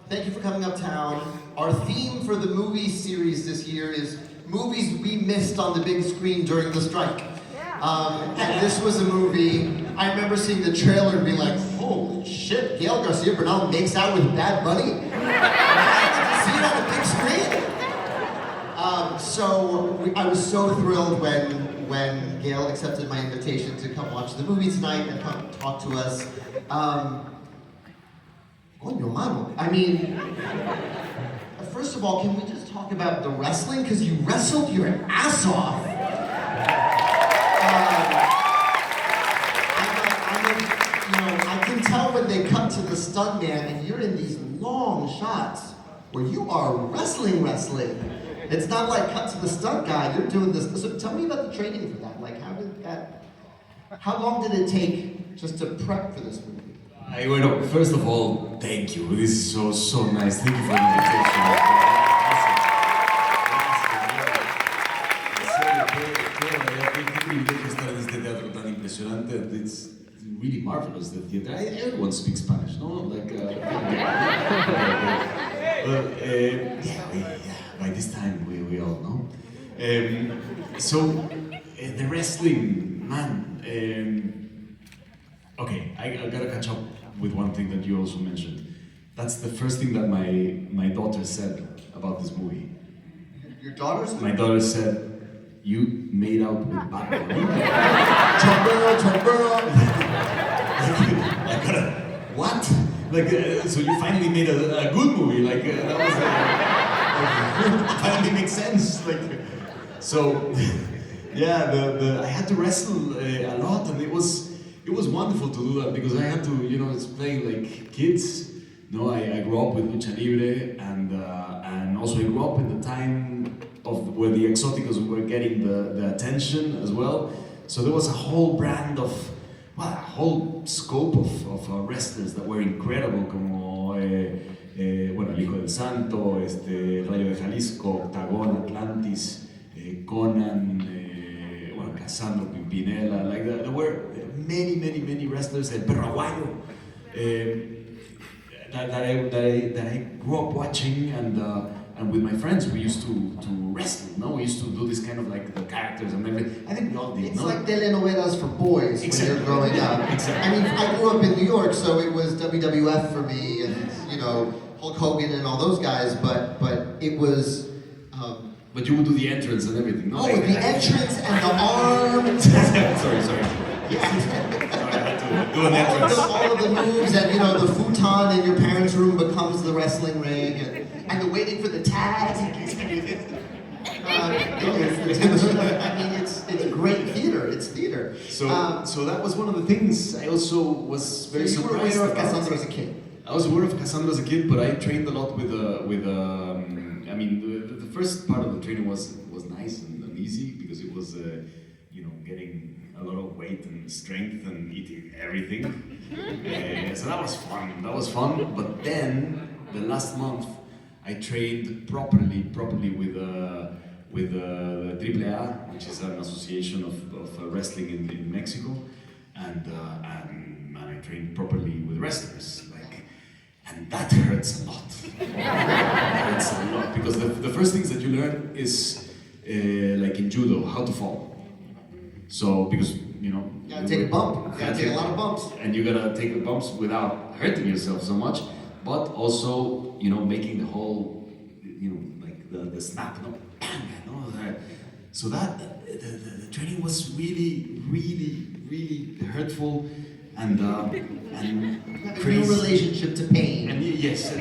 Thank you for coming uptown. Our theme for the movie series this year is movies we missed on the big screen during the strike. And this was a movie, I remember seeing the trailer and being like, holy shit, Gael Garcia Bernal makes out with Bad Bunny? See it on the big screen? I was so thrilled when Gael accepted my invitation to come watch the movie tonight and come talk to us. Coño, mano. I mean, first of all, can we just talk about the wrestling? Because you wrestled your ass off. I can tell when they cut to the stuntman and you're in these long shots where you are wrestling. It's not like cut to the stunt guy, you're doing this. So tell me about the training for that. Like, how long did it take just to prep for this movie? Bueno, first of all, thank you. This is so nice. Thank you for the invitation. It's really marvelous, the theater. Everyone speaks Spanish, no? Like, by this time we all know. The wrestling, man. Okay, I gotta catch up with one thing that you also mentioned. That's the first thing that my daughter said about this movie. Your daughter said? My daughter said, "You made out with Bad Bunny." What? Like, so you finally made a good movie? Like that was finally makes sense. Like, so yeah, I had to wrestle a lot, and it was wonderful to do that because I had to, it's playing like kids. No, I grew up with lucha libre, and also I grew up in the time of where the exóticos were getting the attention as well. So there was a whole brand of, a whole scope of wrestlers that were incredible, como El Hijo del Santo, Rayo de Jalisco, Octagon, Atlantis, Conan, Cassandro, Pimpinela. Like there were many wrestlers, El Perro Aguayo, that I grew up watching, and with my friends we used to wrestle. No, we used to do this kind of like the characters and everything. I think we all did. It's like telenovelas for boys when you're growing up. Exactly. I mean, I grew up in New York, so it was WWF for me, and Hulk Hogan and all those guys. But it was. But you would do the entrance and everything, no? Oh, with the entrance and the arms. sorry. Yeah. I had to do an entrance. All of the moves, and the futon in your parents' room becomes the wrestling ring, and the waiting for the tag. It's great theater. It's theater. So that was one of the things I also was very surprised. You were aware of Cassandro as a kid. I was aware of Cassandro as a kid, but I trained a lot with the first part of the training was nice and easy because it was getting a lot of weight and strength and eating everything. So that was fun. But then the last month I trained properly with the AAA, which is an association of wrestling in Mexico, and I trained properly with wrestlers. And that hurts a lot. Because the first things that you learn is like in judo, how to fall. So because you gotta take a bump. You gotta take a lot of bumps. And you gotta take the bumps without hurting yourself so much, but also making the whole like the snap, So that the training was really hurtful. And crazy. New relationship to pain. And yes, I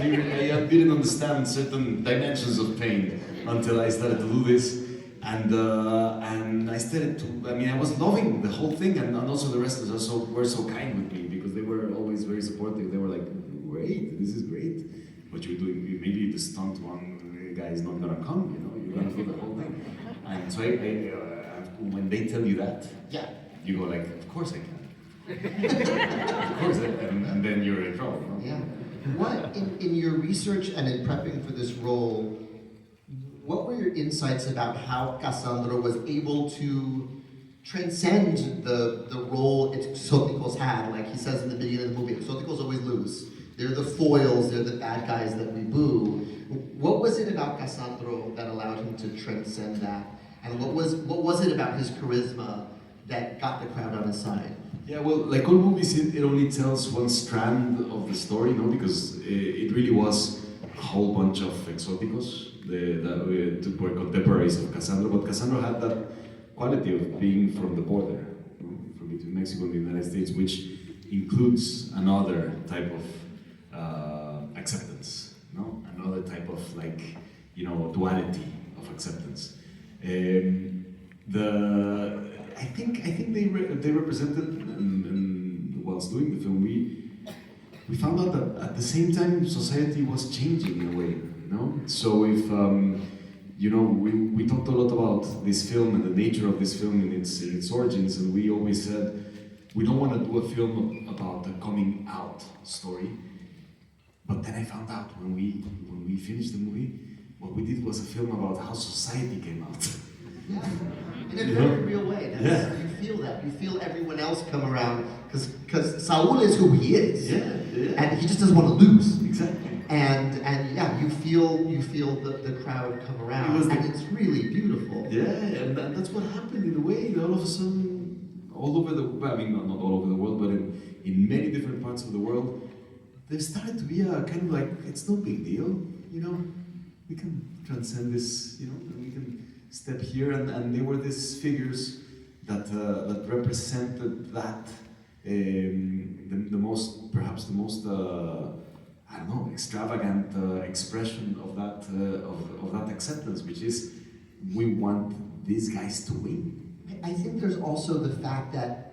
didn't understand certain dimensions of pain until I started to do this, and I started to. I was loving the whole thing, and also the wrestlers were so kind with me because they were always very supportive. They were like, "Great, this is great. What you're doing, maybe the stunt one guy is not gonna come. You're gonna do the whole thing." And so when they tell you that, you go like, "Of course I can." Of course, and then you're in trouble. No? Yeah. What in your research and in prepping for this role, what were your insights about how Cassandro was able to transcend the role exóticos had? Like he says in the beginning of the movie, exóticos always lose. They're the foils, they're the bad guys that we boo. What was it about Cassandro that allowed him to transcend that? And what was it about his charisma that got the crowd on his side? Yeah, well, like all movies, it only tells one strand of the story, no? Because it really was a whole bunch of exóticos that were contemporaries of Cassandro, but Cassandro had that quality of being from the border, you know, from between Mexico and the United States, which includes another type of acceptance, no? Another type of duality of acceptance. I think they represented, and whilst doing the film, we found out that at the same time society was changing in a way, no? So if we talked a lot about this film and the nature of this film and its origins, and we always said we don't want to do a film about a coming out story. But then I found out when we finished the movie, what we did was a film about how society came out. Yeah, in a very real way. You feel that. You feel everyone else come around because Saul is who he is. Yeah. And he just doesn't want to lose. Exactly. And yeah, you feel the crowd come around, and it's really beautiful. Yeah, and that's what happened in a way. All of a sudden, all over not all over the world, but in many different parts of the world, there started to be a kind of like, it's no big deal, you know. We can transcend this, you know, and we can step here, and they were these figures that represented that perhaps the most I don't know, extravagant expression of that acceptance, which is we want these guys to win. I think there's also the fact that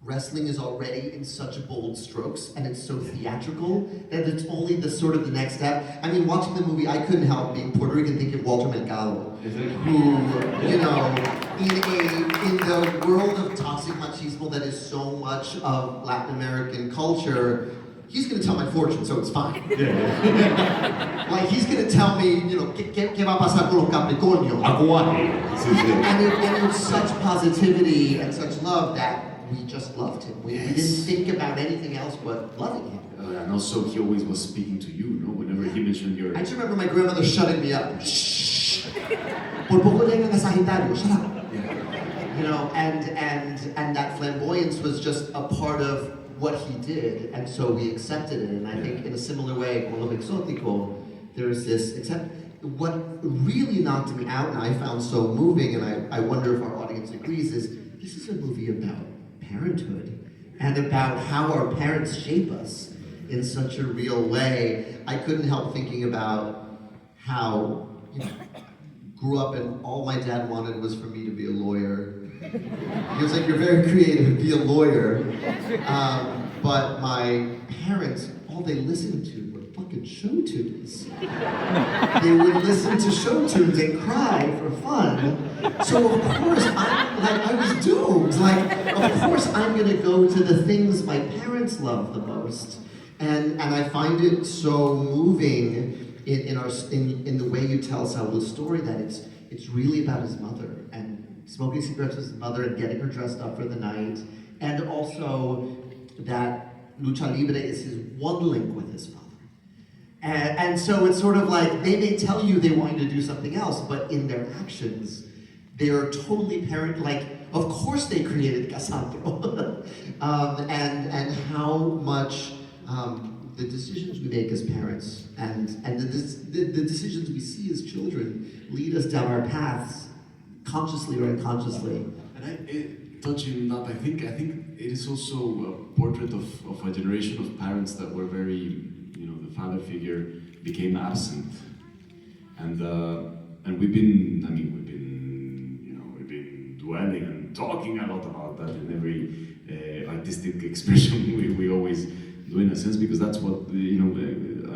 wrestling is already in such bold strokes and it's so theatrical that it's only the next step. I mean, watching the movie, I couldn't help being Puerto Rican thinking Walter Mercado, who, you know, in the world of toxic machismo that is so much of Latin American culture, he's going to tell my fortune, so it's fine. Yeah. Like, he's going to tell me, you know, ¿qué va a pasar con los Capricornio? And it's such positivity and such love that we just loved him. We didn't think about anything else but loving him. And also, he always was speaking to you, no? Whenever he mentioned your... I just remember my grandmother shutting me up. Shh! Por poco llegan a Sagitario, shut up! Yeah. You know, and that flamboyance was just a part of what he did, and so we accepted it. And I think in a similar way, con lo exótico, there's this, except what really knocked me out and I found so moving, and I wonder if our audience agrees, is this is a movie about parenthood and about how our parents shape us in such a real way. I couldn't help thinking about how, you know, grew up and all my dad wanted was for me to be a lawyer. He was like, you're very creative, be a lawyer. But my parents, all they listened to were fucking show tunes. They would listen to show tunes and cry for fun. So of course, I was doomed. Like, of course I'm gonna go to the things my parents love the most. And I find it so moving in the way you tell Saul's story that it's really about his mother and smoking cigarettes with his mother and getting her dressed up for the night, and also that lucha libre is his one link with his father. And so it's sort of like, they may tell you they want you to do something else, but in their actions, they are totally like, of course they created Cassandro. and how much the decisions we make as parents and the decisions we see as children lead us down our paths, consciously or unconsciously. And touching that, I think it is also a portrait of a generation of parents that were very, you know, the father figure became absent, and we've been dwelling and talking a lot about that in every artistic expression we always do, in a sense, because that's what, you know,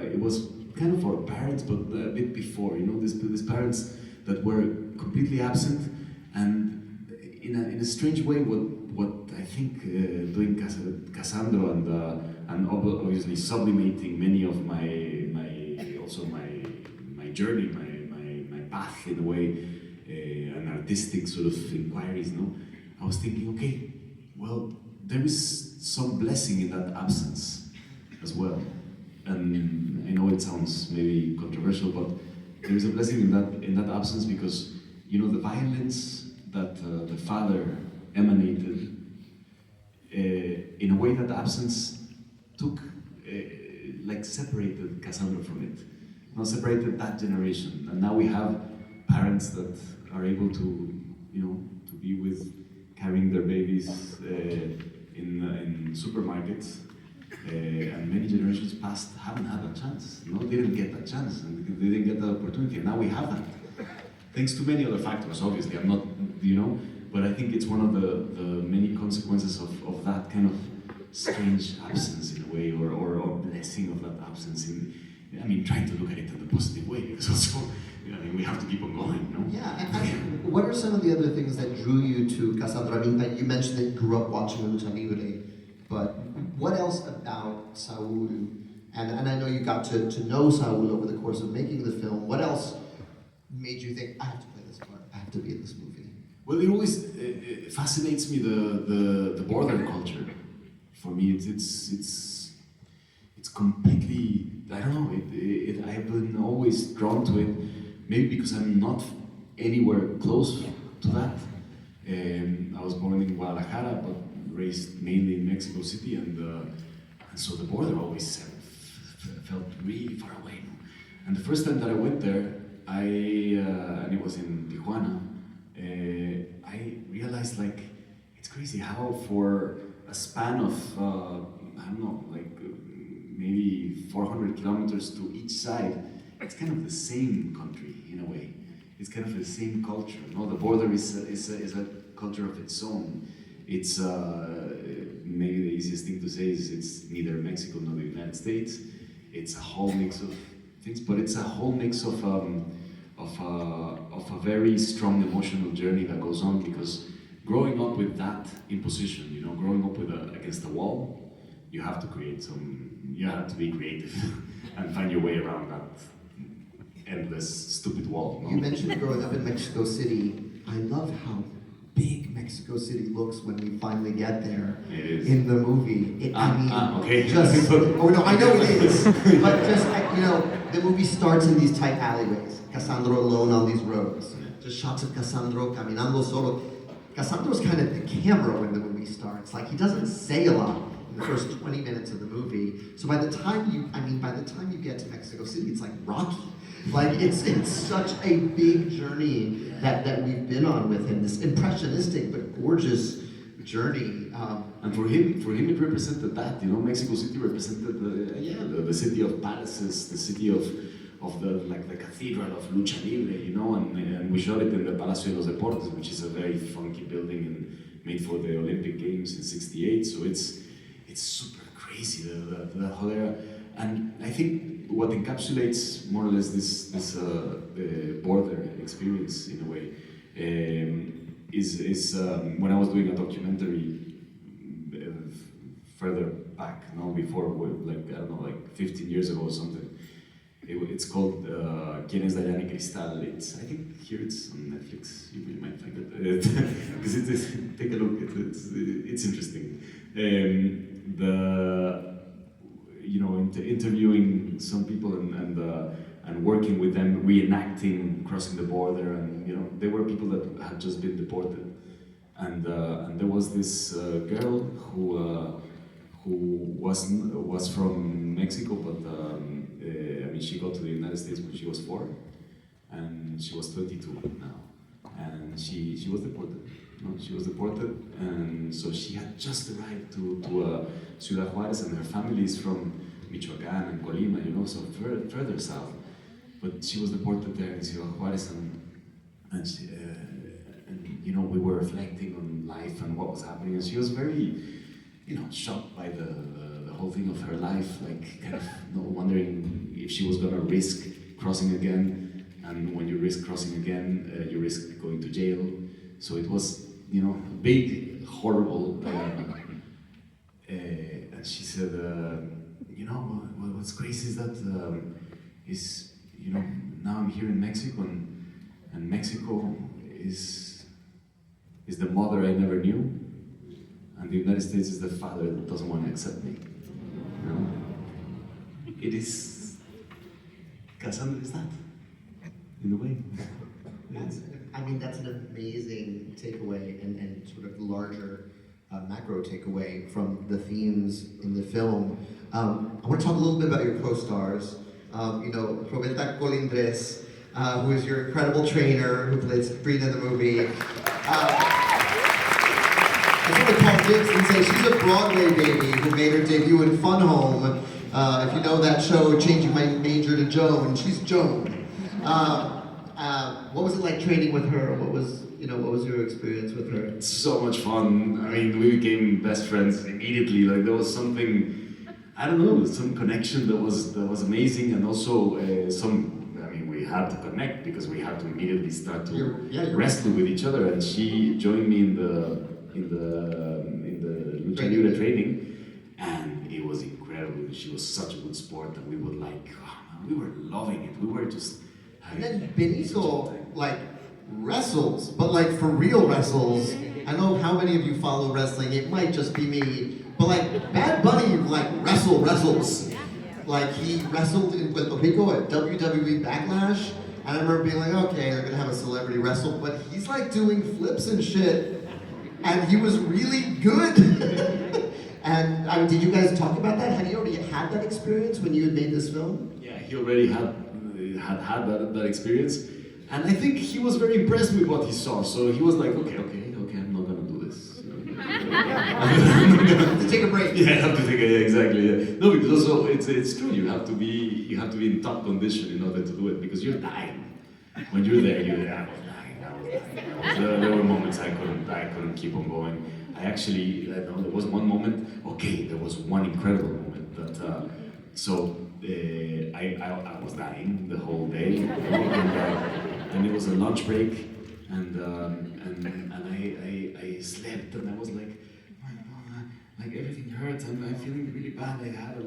it was kind of our parents, but a bit before, you know, these parents that were completely absent, and in a strange way, what I think doing Cassandro and obviously sublimating many of my journey, my path in a way, and artistic sort of inquiries, no? I was thinking, okay, well, there is some blessing in that absence as well. and I know it sounds maybe controversial, but there is a blessing in that absence, because the violence that the father emanated, in a way that the absence took, like separated Cassandro from it, separated that generation, and now we have parents that are able to, to be with carrying their babies in supermarkets. And many generations past haven't had a chance, didn't get that chance, and they didn't get that opportunity, and now we have that. Thanks to many other factors, obviously, I'm not, but I think it's one of the many consequences of that kind of strange absence in a way, or blessing of that absence trying to look at it in a positive way, because also, we have to keep on going, no? Yeah, and what are some of the other things that drew you to Cassandro? You mentioned that you grew up watching Lucha Libre, but what else about Saul, and I know you got to know Saul over the course of making the film, what else made you think, I have to play this part, I have to be in this movie? Well, it always fascinates me, the border culture. For me, it's completely, I don't know, I have been always drawn to it, maybe because I'm not anywhere close to that. I was born in Guadalajara, but raised mainly in Mexico City, and so the border always felt really far away. And the first time that I went there, and it was in Tijuana, I realized, it's crazy how for a span of, I don't know, maybe 400 kilometers to each side, it's kind of the same country in a way. It's kind of the same culture. The border is a culture of its own. It's maybe the easiest thing to say is it's neither Mexico nor the United States. It's a whole mix of things, but it's a whole mix of a very strong emotional journey that goes on, because growing up with that imposition, growing up against a wall, you have to you have to be creative and find your way around that endless, stupid wall. You mentioned growing up in Mexico City. I love how big Mexico City looks when we finally get there in the movie. Okay. Oh no, I know it is, but just the movie starts in these tight alleyways. Cassandro alone on these roads. Just shots of Cassandro caminando solo. Cassandro's kind of the camera when the movie starts. He doesn't say a lot in the first 20 minutes of the movie. So by the time you get to Mexico City, it's like Rocky. It's such a big journey that we've been on with him. This impressionistic but gorgeous journey. And for him, it represented that. Mexico City represented the city of palaces, the city of the cathedral of Lucha Libre, and we shot it in the Palacio de los Deportes, which is a very funky building and made for the Olympic Games in '68. So it's super crazy, the whole era. And I think what encapsulates more or less this border experience in a way is when I was doing a documentary further back, before, 15 years ago or something. It's called ¿Quién es Dayana y Cristal? I think here it's on Netflix. You might find it because take a look. It's interesting. Interviewing some people and working with them, reenacting crossing the border, and there were people that had just been deported, and there was this girl who was from Mexico, but she got to the United States when she was 4, and she was 22 now, and she was deported. She was deported, and so she had just arrived to Ciudad Juárez, and her family is from Michoacán and Colima, so further south. But she was deported there in Ciudad Juárez, and we were reflecting on life and what was happening, and she was very, shocked by the whole thing of her life, kind of wondering if she was gonna risk crossing again, and when you risk crossing again, you risk going to jail. So it was, big, horrible. And she said, what's crazy is that now I'm here in Mexico, and Mexico is the mother I never knew, and the United States is the father that doesn't want to accept me. it is Cassandro is that in a way. I mean, that's an amazing takeaway and sort of larger macro takeaway from the themes in the film. I want to talk a little bit about your co-stars. Roberta Colindres, who is your incredible trainer, who played Sabrina in the movie. I just want to call dibs and say she's a Broadway baby who made her debut in Fun Home. If you know that show, Changing My Major to Joan, she's Joan. What was it like training with her? What was your experience with her? So much fun. I mean, we became best friends immediately. Like there was something, I don't know, some connection that was amazing, and also we had to connect because we had to immediately start to wrestle with each other. And she joined me in the lucha libre training, and it was incredible. She was such a good sport, and we were like, we were loving it. We were just. And then Benito wrestles, but for real wrestles. I know how many of you follow wrestling. It might just be me, but Bad Bunny wrestles. He wrestled in Puerto Rico at WWE Backlash, and I remember being like, okay, they're gonna have a celebrity wrestle, but he's doing flips and shit, and he was really good. And did you guys talk about that? Had you already had that experience when you had made this film? Yeah, he already had that experience, and I think he was very impressed with what he saw. So he was like, okay, I'm not gonna do this. To take a break. Yeah, I have to take a exactly. Yeah. No, because also it's true. You have to be in top condition in order to do it because you're dying. When you're there, I was dying. There were moments I couldn't keep on going. There was one moment. Okay, there was one incredible moment that. I was dying the whole day, and it was a lunch break, and I slept, and I was like, everything hurts, and I'm feeling really bad. I had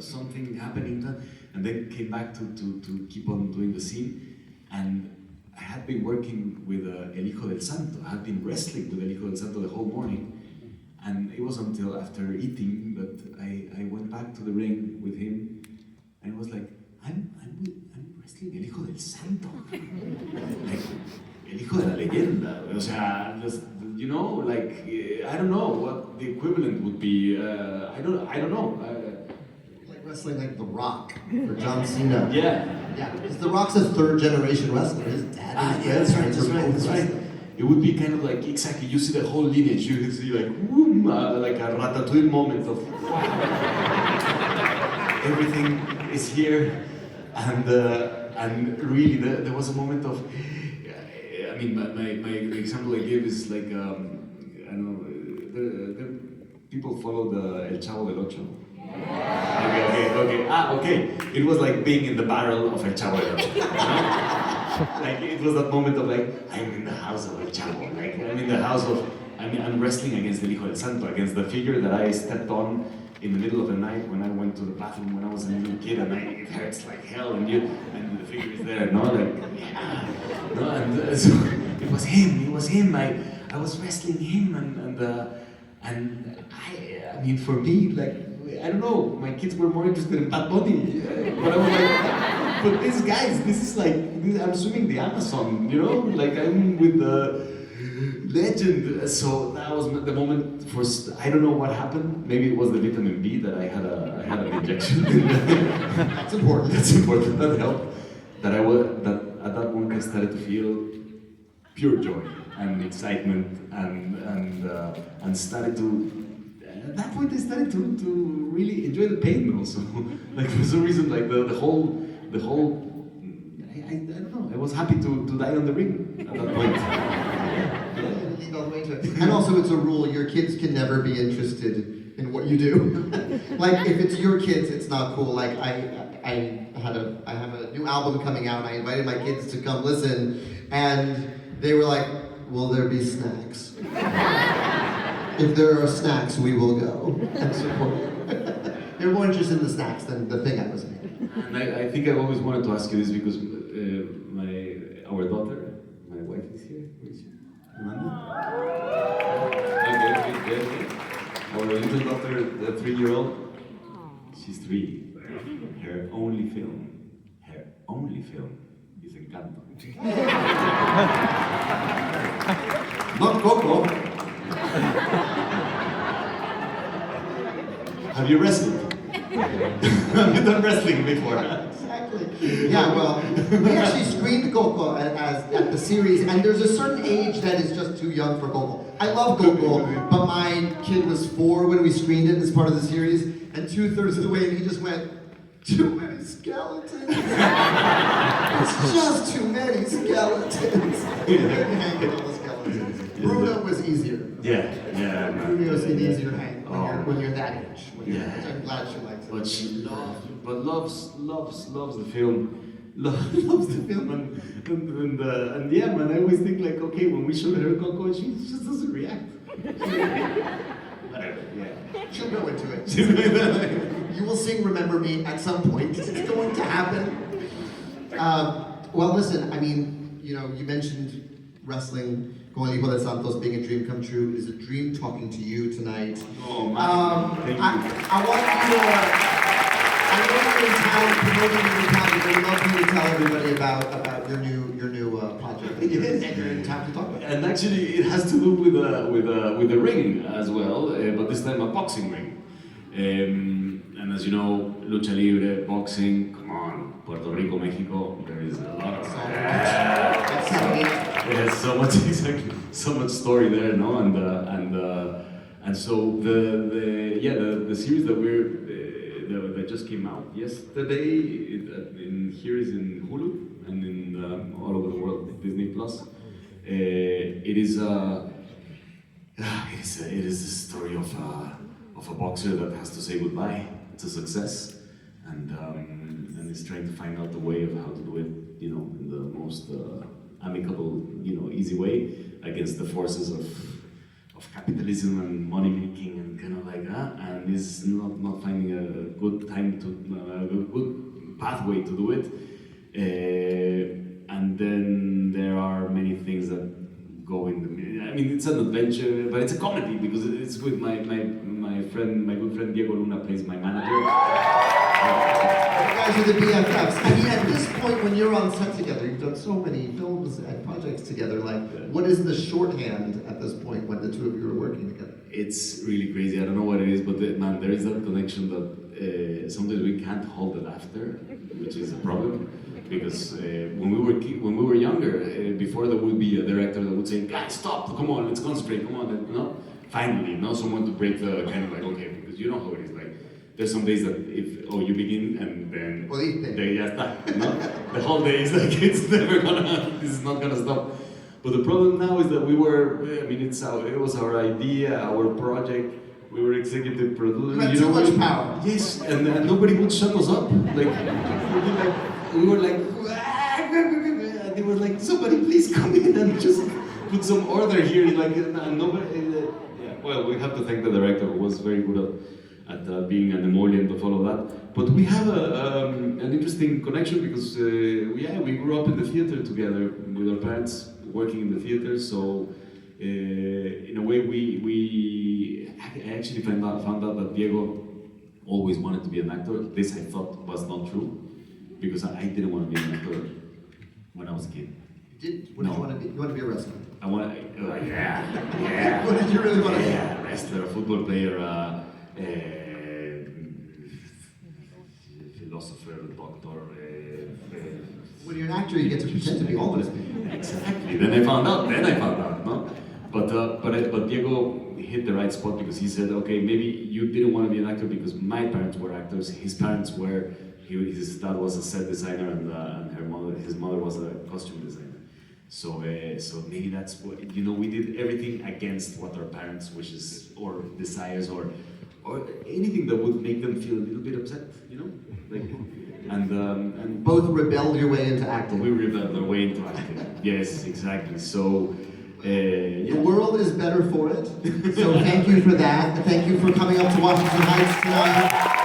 something happening, and then came back to keep on doing the scene, and I had been working with El Hijo del Santo. I had been wrestling with El Hijo del Santo the whole morning. And it was until after eating that I went back to the ring with him, and it was like, I'm wrestling El Hijo del Santo. El Hijo de la Leyenda. O sea, just, I don't know what the equivalent would be. I don't know. Wrestling The Rock or John Cena. Yeah, because The Rock's a third generation wrestler. His dad is that's right. It would be kind of exactly, you see the whole lineage, you see whoom, a Ratatouille moment of everything is here, and really there was a moment of, my example I give is I don't know, people follow the El Chavo del Ocho. Okay. It was like being in the barrel of El Chavo del Ocho. It was that moment of I'm in the house of El Chavo. I'm in the house of, I'm wrestling against El Hijo del Santo, against the figure that I stepped on in the middle of the night when I went to the bathroom when I was a little kid, and it hurts like hell, and the figure is there, so it was him. I was wrestling him, and for me, I don't know, my kids were more interested in Bad Bunny, but I was but these guys, this is I'm swimming the Amazon, I'm with the legend. So that was the moment for, I don't know what happened, maybe it was the vitamin B that I had an injection. That's important. That helped. That at that moment I started to feel pure joy and excitement and started to, at that point I started to really enjoy the pain also. For some reason, the whole, I don't know, I was happy to die on the ring at that point. And also it's a rule, your kids can never be interested in what you do. If it's your kids, it's not cool. I have a new album coming out, and I invited my kids to come listen, and they were like, will there be snacks? If there are snacks, we will go and support. They're more interested in the snacks than the thing I was making. And I think I've always wanted to ask you this because our daughter, my wife is here. Where is she? Amanda? Okay. Our little daughter, the 3-year-old, she's 3. her only film is Encanto. Not Coco. Have you wrestled? Have you done wrestling before? Exactly. Yeah, well, we actually screened Coco at the series, and there's a certain age that is just too young for Coco. I love Coco, but my kid was 4 when we screened it as part of the series, and 2/3 of the way, and he just went, too many skeletons. It's just too many skeletons. Hang with all the skeletons. Bruno was easier. Yeah. Bruno was an easier hang when you're that age. I'm glad she likes it. But she loves the film. Loves the film, and yeah, man. I always think like, okay, when we showed her Coco, she just doesn't react. Whatever. Yeah. She'll go into it. You will sing "Remember Me" at some point. It's going to happen. Well, listen. I mean, you mentioned wrestling. Con el Hijo de Santos being a dream come true. It is a dream talking to you tonight. Oh man, thank you. I want you to. I know you're in town promoting your new project, but I'd love for you to tell everybody about your new project that you're in town to talk about. And actually, it has to do with a ring as well, but this time a boxing ring. And as you know, lucha libre, boxing. Come on, Puerto Rico, Mexico. There is a lot of. There's so much story there, no? And so the series that just came out yesterday. Here is in Hulu and in all over the world, Disney Plus. It is the story of a boxer that has to say goodbye to success, and is trying to find out the way of how to do it, in the most amicable, easy way against the forces of capitalism and money making and kind of like that, and is not finding a good good pathway to do it. And then there are many things that go in the. I mean, it's an adventure, but it's a comedy because it's with my good friend Diego Luna plays my manager. You guys are the BFFs. I mean, at this point, when you're on set together, you've done so many films and projects together. Like, what is the shorthand at this point when the two of you are working together? It's really crazy. I don't know what it is, but man, there is that connection that sometimes we can't hold the laughter, which is a problem. Because when we were younger, before there would be a director that would say, "Guys, stop! Come on, let's concentrate! Come on!" Finally, someone to break the kind of like, okay, because you know how it is. Like, there's some days that you begin and then ya está, the whole day is like this is not gonna stop. But the problem now is that it was our idea, our project. We were executive producers. You had too much power. Yes, and nobody would shut us up. We were like, and they were like, somebody please come in and just put some order here. And nobody. Well, we have to thank the director, who was very good at being an emollient of all of that. But we have an interesting connection because we grew up in the theater together with our parents, working in the theater. So in a way, I actually found out that Diego always wanted to be an actor. This I thought was not true, because I didn't want to be an actor when I was a kid. You did? What did you want to be? You want to be a wrestler? Yeah. What did you really want to be? Yeah, wrestler, football player, philosopher, doctor. When you're an actor, you get to pretend to be all those things. Exactly. Then I found out, no? But Diego hit the right spot because he said, okay, maybe you didn't want to be an actor because my parents were actors. His parents were. His dad was a set designer and his mother was a costume designer. So maybe that's what we did everything against what our parents' wishes or desires or anything that would make them feel a little bit upset, and both rebelled your way into acting. We rebelled our way into acting. Yes, exactly. So the world is better for it. So thank you for that. Thank you for coming up to Washington Heights tonight.